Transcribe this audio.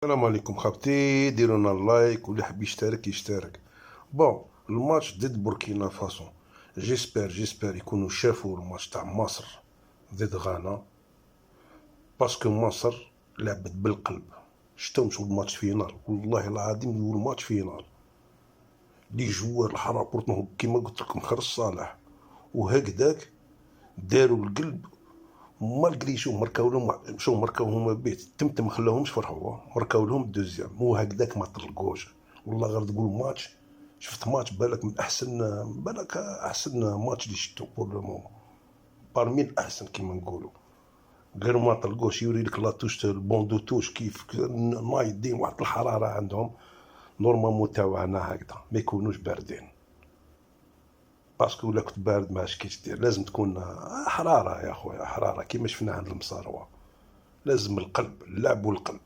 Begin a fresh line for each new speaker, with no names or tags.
السلام عليكم خاوتي، ديروا لنا اللايك واللي حب يشترك يشترك. بون الماتش ضد بوركينا فاسو، جيسبر يكونوا شافوا الماتش تاع مصر ضد غانا، باسكو مصر لعبت بالقلب. شتو مشو الماتش فينال، والله العظيم هو الماتش فينال. لي جوار الحرا بورتنو كيما قلت لكم خرج صالح وهكذاك داروا القلب. مالغري شو مركاو هما بيت تمتم خلاهمش فرحوا، مركاو لهم دوزيام مو هكذاك ما طلقوش. والله غير تقول ماتش، شفت ماتش بالك من احسن، بالك احسن ماتش اللي شفتو بور لو مومون، بارمي الاحسن كيما نقولوا. غير ما طلقوش يوري لك لاتوش البون دو توش كيف نايضين واحد الحراره عندهم. نورمالمون تاعنا هكذا ما يكونوش باردين، باسكو ولا كنت بارد ما كيش دير، لازم تكون حراره يا خويا، حراره كيما شفنا عند المصاروه. لازم القلب، اللعب والقلب.